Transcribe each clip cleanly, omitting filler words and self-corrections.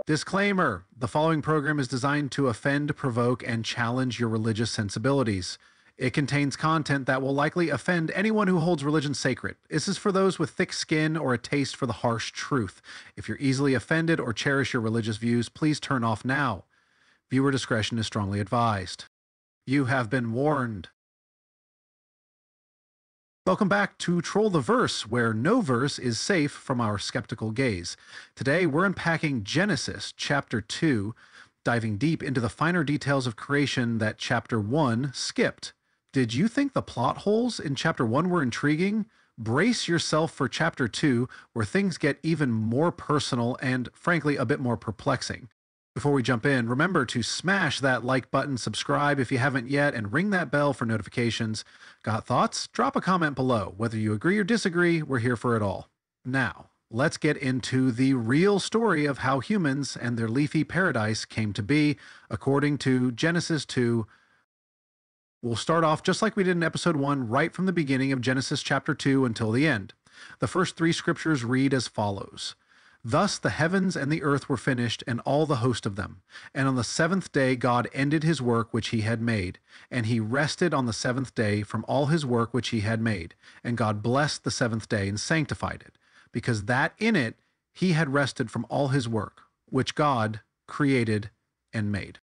Disclaimer: the following program is designed to offend, provoke, and challenge your religious sensibilities. It contains content that will likely offend anyone who holds religion sacred. This is for those with thick skin or a taste for the harsh truth. If you're easily offended or cherish your religious views, please turn off now. Viewer discretion is strongly advised. You have been warned. Welcome back to Troll the Verse, where no verse is safe from our skeptical gaze. Today, we're unpacking Genesis, Chapter 2, diving deep into the finer details of creation that Chapter 1 skipped. Did you think the plot holes in Chapter 1 were intriguing? Brace yourself for Chapter 2, where things get even more personal and, frankly, a bit more perplexing. Before we jump in, remember to smash that like button, subscribe if you haven't yet, and ring that bell for notifications. Got thoughts? Drop a comment below. Whether you agree or disagree, we're here for it all. Now, let's get into the real story of how humans and their leafy paradise came to be, according to Genesis 2. We'll start off just like we did in episode 1, right from the beginning of Genesis chapter 2 until the end. The first 3 scriptures read as follows. Thus the heavens and the earth were finished, and all the host of them. And on the 7th day God ended his work which he had made. And he rested on the 7th day from all his work which he had made. And God blessed the 7th day and sanctified it, because that in it he had rested from all his work, which God created and made.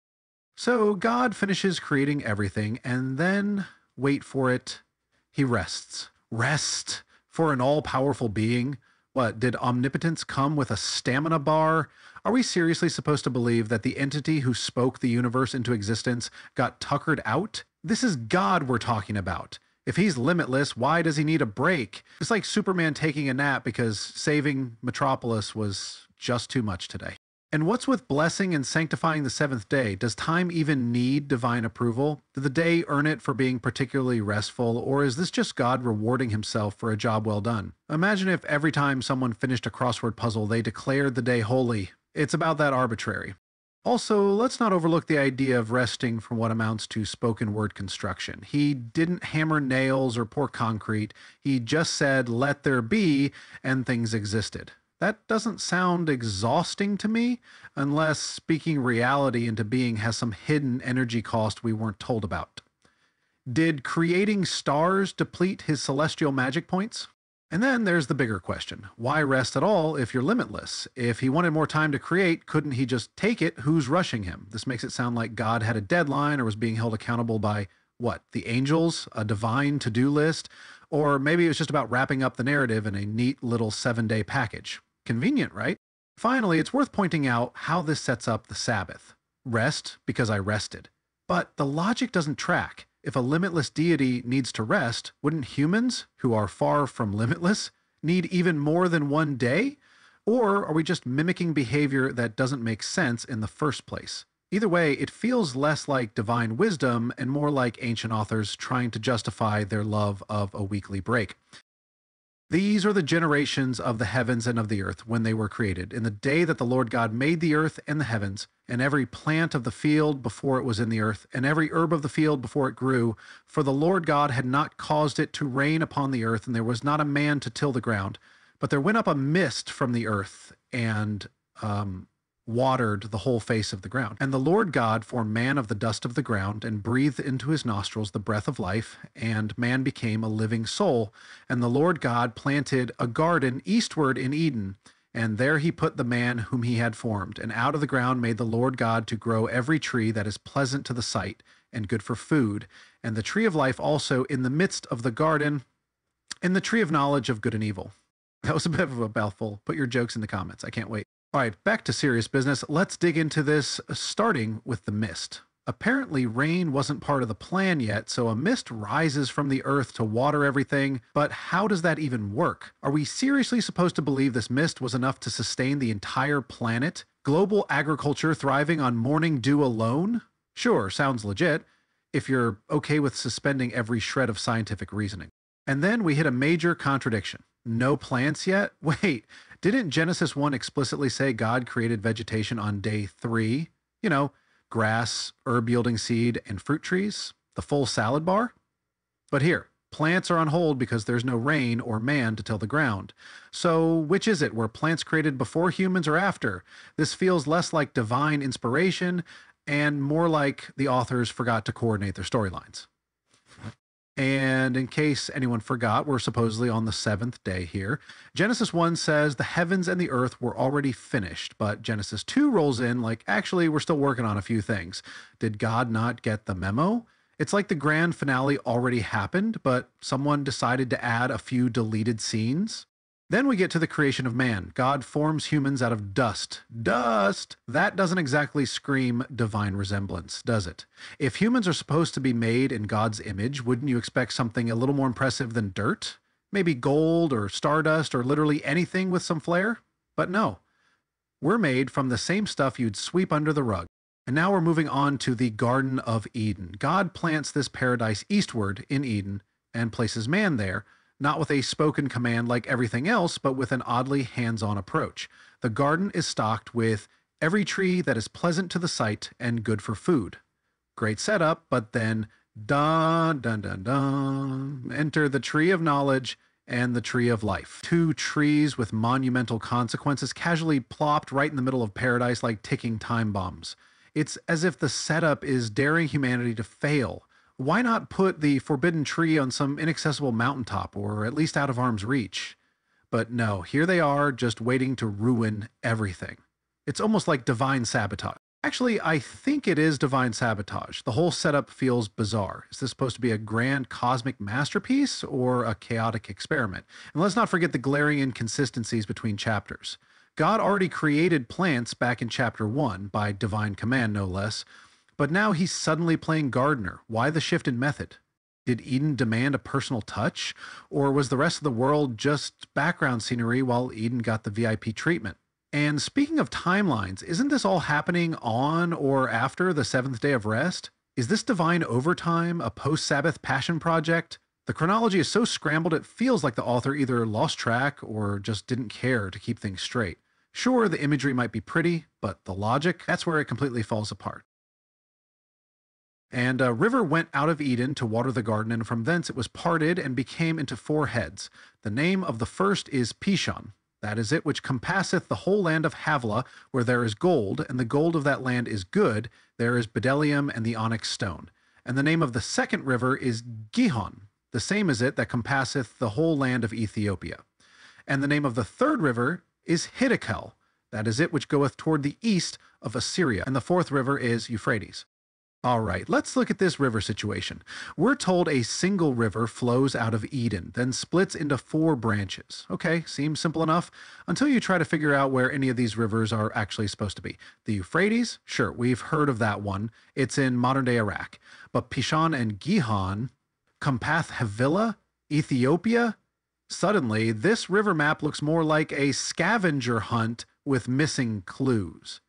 So God finishes creating everything, and then, wait for it, he rests. Rest for an all-powerful being? What, did omnipotence come with a stamina bar? Are we seriously supposed to believe that the entity who spoke the universe into existence got tuckered out? This is God we're talking about. If he's limitless, why does he need a break? It's like Superman taking a nap because saving Metropolis was just too much today. And what's with blessing and sanctifying the 7th day? Does time even need divine approval? Did the day earn it for being particularly restful, or is this just God rewarding himself for a job well done? Imagine if every time someone finished a crossword puzzle, they declared the day holy. It's about that arbitrary. Also, let's not overlook the idea of resting from what amounts to spoken word construction. He didn't hammer nails or pour concrete. He just said, "Let there be," and things existed. That doesn't sound exhausting to me, unless speaking reality into being has some hidden energy cost we weren't told about. Did creating stars deplete his celestial magic points? And then there's the bigger question. Why rest at all if you're limitless? If he wanted more time to create, couldn't he just take it? Who's rushing him? This makes it sound like God had a deadline or was being held accountable by, what, the angels? A divine to-do list? Or maybe it was just about wrapping up the narrative in a neat little 7-day package. Convenient, right? Finally, it's worth pointing out how this sets up the Sabbath. Rest because I rested. But the logic doesn't track. If a limitless deity needs to rest, wouldn't humans, who are far from limitless, need even more than one day? Or are we just mimicking behavior that doesn't make sense in the first place? Either way, it feels less like divine wisdom and more like ancient authors trying to justify their love of a weekly break. These are the generations of the heavens and of the earth when they were created, in the day that the Lord God made the earth and the heavens, and every plant of the field before it was in the earth, and every herb of the field before it grew. For the Lord God had not caused it to rain upon the earth, and there was not a man to till the ground. But there went up a mist from the earth, and watered the whole face of the ground. And the Lord God formed man of the dust of the ground, and breathed into his nostrils the breath of life, and man became a living soul. And the Lord God planted a garden eastward in Eden, and there he put the man whom he had formed. And out of the ground made the Lord God to grow every tree that is pleasant to the sight, and good for food, and the tree of life also in the midst of the garden, and the tree of knowledge of good and evil. That was a bit of a mouthful. Put your jokes in the comments. I can't wait. All right, back to serious business. Let's dig into this, starting with the mist. Apparently, rain wasn't part of the plan yet, so a mist rises from the earth to water everything. But how does that even work? Are we seriously supposed to believe this mist was enough to sustain the entire planet? Global agriculture thriving on morning dew alone? Sure, sounds legit, if you're okay with suspending every shred of scientific reasoning. And then we hit a major contradiction. No plants yet? Wait, didn't Genesis 1 explicitly say God created vegetation on day 3? You know, grass, herb-yielding seed, and fruit trees? The full salad bar? But here, Plants are on hold because there's no rain or man to till the ground. So, which is it? Were plants created before humans or after? This feels less like divine inspiration and more like the authors forgot to coordinate their storylines. And in case anyone forgot, we're supposedly on the seventh day here. Genesis 1 says the heavens and the earth were already finished, but Genesis 2 rolls in like, actually, we're still working on a few things. Did God not get the memo? It's like the grand finale already happened, but someone decided to add a few deleted scenes. Then we get to the creation of man. God forms humans out of dust. Dust! That doesn't exactly scream divine resemblance, does it? If humans are supposed to be made in God's image, wouldn't you expect something a little more impressive than dirt? Maybe gold or stardust or literally anything with some flair? But no. We're made from the same stuff you'd sweep under the rug. And now we're moving on to the Garden of Eden. God plants this paradise eastward in Eden and places man there, not with a spoken command like everything else, but with an oddly hands-on approach. The garden is stocked with every tree that is pleasant to the sight and good for food. Great setup, but then dun dun dun dun, enter the tree of knowledge and the tree of life. Two trees with monumental consequences casually plopped right in the middle of paradise like ticking time bombs. It's as if the setup is daring humanity to fail. Why not put the forbidden tree on some inaccessible mountaintop, or at least out of arm's reach? But no, here they are, just waiting to ruin everything. It's almost like divine sabotage. Actually, I think it is divine sabotage. The whole setup feels bizarre. Is this supposed to be a grand cosmic masterpiece, or a chaotic experiment? And let's not forget the glaring inconsistencies between chapters. God already created plants back in chapter 1, by divine command no less, but now he's suddenly playing gardener. Why the shift in method? Did Eden demand a personal touch? Or was the rest of the world just background scenery while Eden got the VIP treatment? And speaking of timelines, isn't this all happening on or after the seventh day of rest? Is this divine overtime a post-Sabbath passion project? The chronology is so scrambled it feels like the author either lost track or just didn't care to keep things straight. Sure, the imagery might be pretty, but the logic, that's where it completely falls apart. And a river went out of Eden to water the garden, and from thence it was parted and became into 4 heads. The name of the first is Pishon. That is it which compasseth the whole land of Havilah, where there is gold, and the gold of that land is good. There is bdellium and the onyx stone. And the name of the second river is Gihon. The same is it that compasseth the whole land of Ethiopia. And the name of the third river is Hiddekel. That is it which goeth toward the east of Assyria. And the fourth river is Euphrates. All right, let's look at this river situation. We're told a single river flows out of Eden, then splits into 4 branches. Okay, seems simple enough until you try to figure out where any of these rivers are actually supposed to be. The Euphrates? Sure, we've heard of that one. It's in modern-day Iraq. But Pishon and Gihon, Compath Havilah, Ethiopia? Suddenly, this river map looks more like a scavenger hunt with missing clues.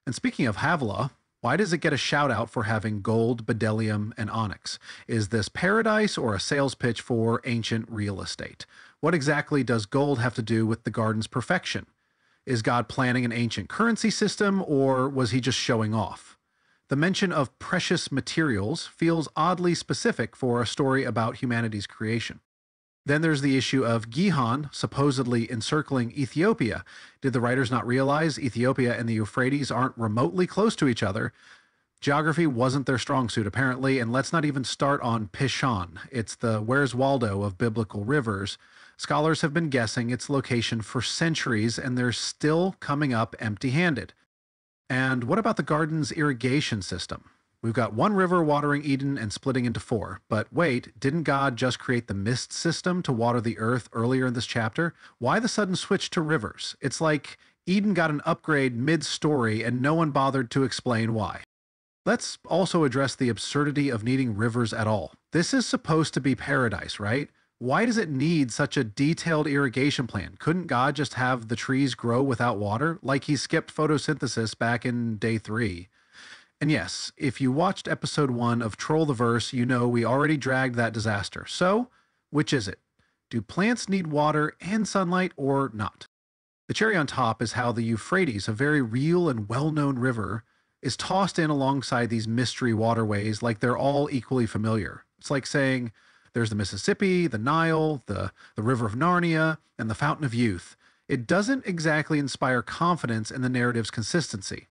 And speaking of Havilah, why does it get a shout out for having gold, bdellium, and onyx? Is this paradise or a sales pitch for ancient real estate? What exactly does gold have to do with the garden's perfection? Is God planning an ancient currency system, or was he just showing off? The mention of precious materials feels oddly specific for a story about humanity's creation. Then there's the issue of Gihon supposedly encircling Ethiopia. Did the writers not realize Ethiopia and the Euphrates aren't remotely close to each other? Geography wasn't their strong suit, apparently, and let's not even start on Pishon. It's the Where's Waldo of biblical rivers. Scholars have been guessing its location for centuries, and they're still coming up empty-handed. And what about the garden's irrigation system? We've got one river watering Eden and splitting into 4. But wait, didn't God just create the mist system to water the earth earlier in this chapter? Why the sudden switch to rivers? It's like Eden got an upgrade mid-story and no one bothered to explain why. Let's also address the absurdity of needing rivers at all. This is supposed to be paradise, right? Why does it need such a detailed irrigation plan? Couldn't God just have the trees grow without water, like he skipped photosynthesis back in day 3? And yes, if you watched episode 1 of Troll the Verse, you know we already dragged that disaster. So, which is it? Do plants need water and sunlight or not? The cherry on top is how the Euphrates, a very real and well-known river, is tossed in alongside these mystery waterways like they're all equally familiar. It's like saying, There's the Mississippi, the Nile, the River of Narnia, and the Fountain of Youth. It doesn't exactly inspire confidence in the narrative's consistency.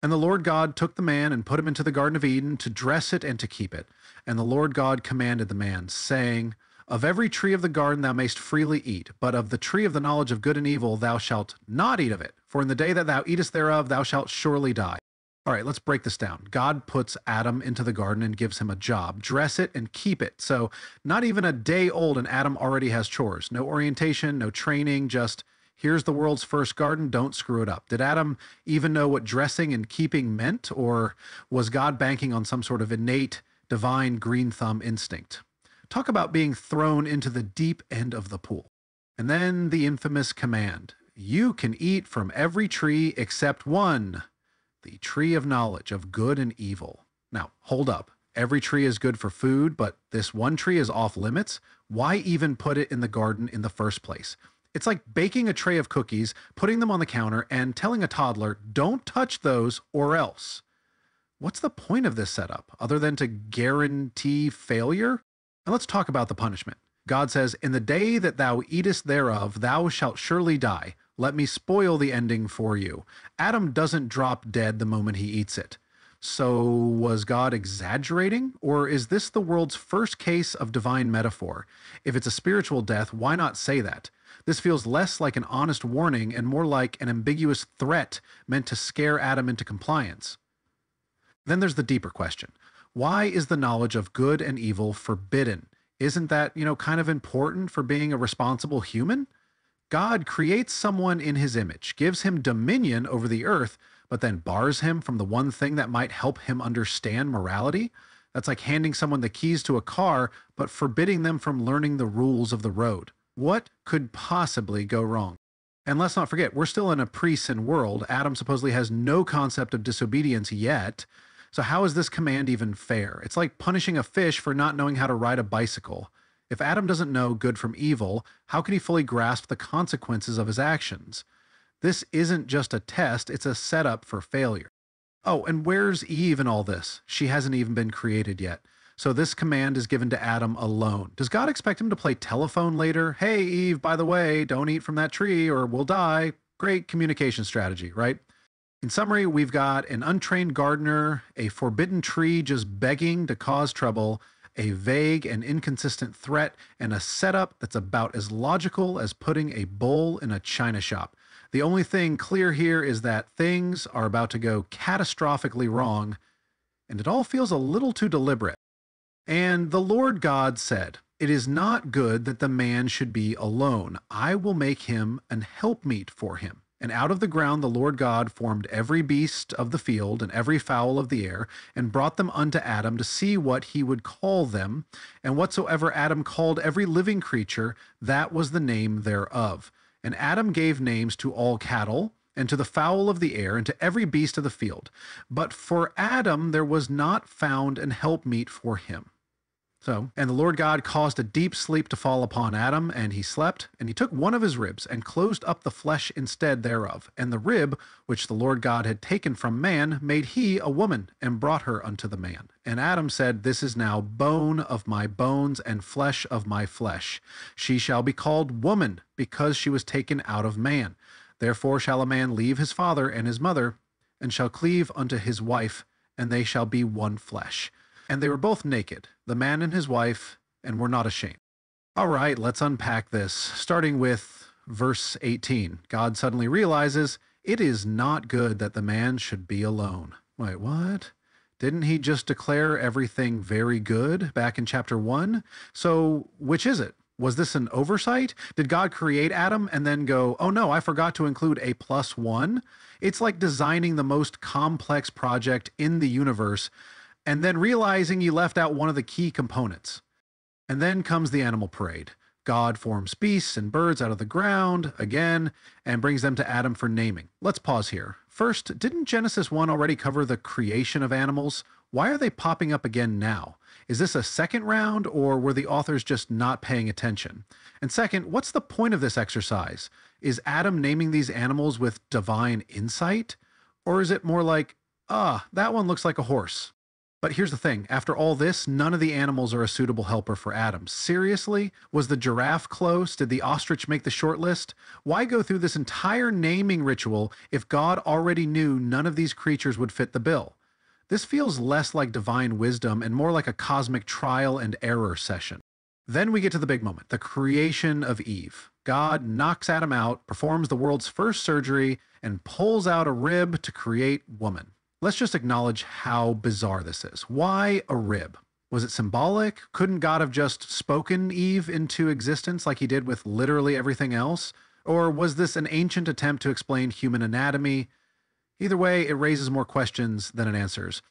And the Lord God took the man and put him into the Garden of Eden to dress it and to keep it. And the Lord God commanded the man, saying, Of every tree of the garden thou mayst freely eat, but of the tree of the knowledge of good and evil thou shalt not eat of it. For in the day that thou eatest thereof thou shalt surely die. All right, let's break this down. God puts Adam into the garden and gives him a job. Dress it and keep it. So not even a day old and Adam already has chores. No orientation, no training, just here's the world's first garden, don't screw it up. Did Adam even know what dressing and keeping meant, or was God banking on some sort of innate, divine green thumb instinct? Talk about being thrown into the deep end of the pool. And then the infamous command, you can eat from every tree except one, the tree of knowledge of good and evil. Now, hold up. Every tree is good for food, but this one tree is off limits? Why even put it in the garden in the first place? It's like baking a tray of cookies, putting them on the counter, and telling a toddler, don't touch those or else. What's the point of this setup, other than to guarantee failure? And let's talk about the punishment. God says, In the day that thou eatest thereof, thou shalt surely die. Let me spoil the ending for you. Adam doesn't drop dead the moment he eats it. So was God exaggerating? Or is this the world's first case of divine metaphor? If it's a spiritual death, why not say that? This feels less like an honest warning and more like an ambiguous threat meant to scare Adam into compliance. Then there's the deeper question. Why is the knowledge of good and evil forbidden? Isn't that, kind of important for being a responsible human? God creates someone in his image, gives him dominion over the earth, but then bars him from the one thing that might help him understand morality? That's like handing someone the keys to a car, but forbidding them from learning the rules of the road. What could possibly go wrong? And let's not forget, we're still in a pre-sin world. Adam supposedly has no concept of disobedience yet. So how is this command even fair? It's like punishing a fish for not knowing how to ride a bicycle. If Adam doesn't know good from evil, how can he fully grasp the consequences of his actions? This isn't just a test, it's a setup for failure. Oh, and where's Eve in all this? She hasn't even been created yet. So this command is given to Adam alone. Does God expect him to play telephone later? Hey, Eve, by the way, don't eat from that tree or we'll die. Great communication strategy, right? In summary, we've got an untrained gardener, a forbidden tree just begging to cause trouble, a vague and inconsistent threat, and a setup that's about as logical as putting a bowl in a china shop. The only thing clear here is that things are about to go catastrophically wrong, and it all feels a little too deliberate. And the Lord God said, It is not good that the man should be alone. I will make him an helpmeet for him. And out of the ground the Lord God formed every beast of the field and every fowl of the air, and brought them unto Adam to see what he would call them. And whatsoever Adam called every living creature, that was the name thereof. And Adam gave names to all cattle, and to the fowl of the air, and to every beast of the field. But for Adam there was not found an helpmeet for him. And the Lord God caused a deep sleep to fall upon Adam, and he slept, and he took one of his ribs, and closed up the flesh instead thereof. And the rib, which the Lord God had taken from man, made he a woman, and brought her unto the man. And Adam said, This is now bone of my bones, and flesh of my flesh. She shall be called woman, because she was taken out of man. Therefore shall a man leave his father and his mother, and shall cleave unto his wife, and they shall be one flesh. And they were both naked, the man and his wife, and were not ashamed. All right, let's unpack this, starting with verse 18. God suddenly realizes, it is not good that the man should be alone. Wait, what? Didn't he just declare everything very good back in chapter 1? So which is it? Was this an oversight? Did God create Adam and then go, oh no, I forgot to include a +1? It's like designing the most complex project in the universe and then realizing you left out one of the key components. And then comes the animal parade. God forms beasts and birds out of the ground again and brings them to Adam for naming. Let's pause here. First, didn't Genesis 1 already cover the creation of animals? Why are they popping up again now? Is this a second round, or were the authors just not paying attention? And second, what's the point of this exercise? Is Adam naming these animals with divine insight? Or is it more like, that one looks like a horse? But here's the thing, after all this, none of the animals are a suitable helper for Adam. Seriously? Was the giraffe close? Did the ostrich make the short list? Why go through this entire naming ritual if God already knew none of these creatures would fit the bill? This feels less like divine wisdom and more like a cosmic trial and error session. Then we get to the big moment, the creation of Eve. God knocks Adam out, performs the world's first surgery, and pulls out a rib to create woman. Let's just acknowledge how bizarre this is. Why a rib? Was it symbolic? Couldn't God have just spoken Eve into existence like he did with literally everything else? Or was this an ancient attempt to explain human anatomy? Either way, it raises more questions than it answers.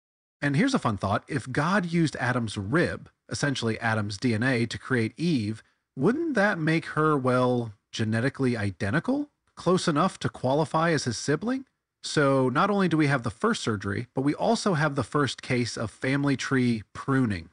And here's a fun thought. If God used Adam's rib, essentially Adam's DNA, to create Eve, wouldn't that make her, well, genetically identical? Close enough to qualify as his sibling? So not only do we have the first surgery, but we also have the first case of family tree pruning.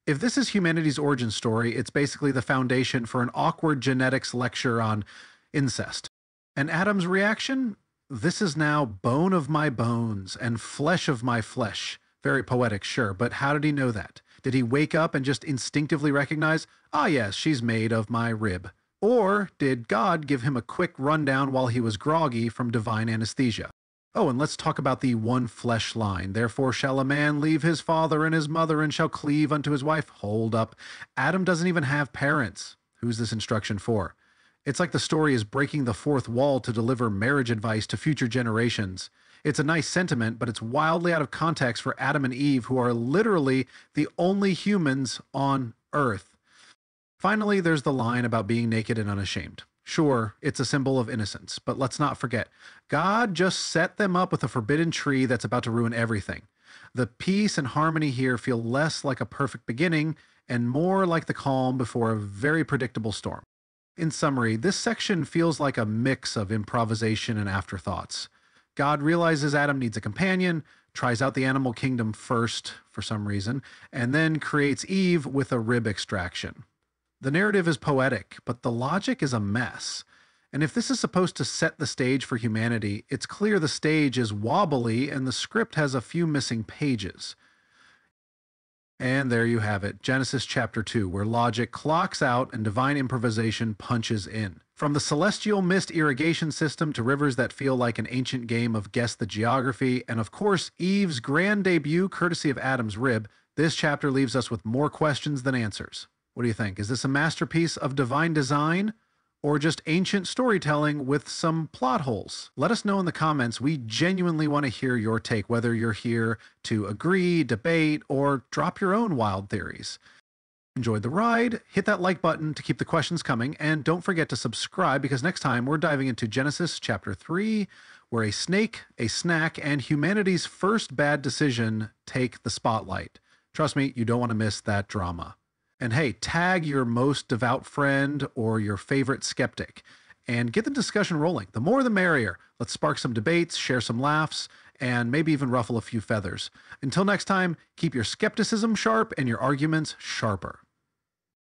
If this is humanity's origin story, it's basically the foundation for an awkward genetics lecture on incest. And Adam's reaction? This is now bone of my bones and flesh of my flesh. Very poetic, sure, but how did he know that? Did he wake up and just instinctively recognize, ah yes, she's made of my rib? Or did God give him a quick rundown while he was groggy from divine anesthesia? Oh, and let's talk about the one flesh line. Therefore shall a man leave his father and his mother and shall cleave unto his wife. Hold up. Adam doesn't even have parents. Who's this instruction for? It's like the story is breaking the fourth wall to deliver marriage advice to future generations. It's a nice sentiment, but it's wildly out of context for Adam and Eve, who are literally the only humans on Earth. Finally, there's the line about being naked and unashamed. Sure, it's a symbol of innocence, but let's not forget, God just set them up with a forbidden tree that's about to ruin everything. The peace and harmony here feel less like a perfect beginning and more like the calm before a very predictable storm. In summary, this section feels like a mix of improvisation and afterthoughts. God realizes Adam needs a companion, tries out the animal kingdom first for some reason, and then creates Eve with a rib extraction. The narrative is poetic, but the logic is a mess. And if this is supposed to set the stage for humanity, it's clear the stage is wobbly and the script has a few missing pages. And there you have it, Genesis chapter 2, where logic clocks out and divine improvisation punches in. From the celestial mist irrigation system to rivers that feel like an ancient game of guess the geography, and of course Eve's grand debut courtesy of Adam's rib, this chapter leaves us with more questions than answers. What do you think? Is this a masterpiece of divine design or just ancient storytelling with some plot holes? Let us know in the comments. We genuinely want to hear your take, whether you're here to agree, debate, or drop your own wild theories. Enjoyed the ride? Hit that like button to keep the questions coming, and don't forget to subscribe because next time we're diving into Genesis chapter 3, where a snake, a snack, and humanity's first bad decision take the spotlight. Trust me, you don't want to miss that drama. And hey, tag your most devout friend or your favorite skeptic and get the discussion rolling. The more the merrier. Let's spark some debates, share some laughs, and maybe even ruffle a few feathers. Until next time, keep your skepticism sharp and your arguments sharper.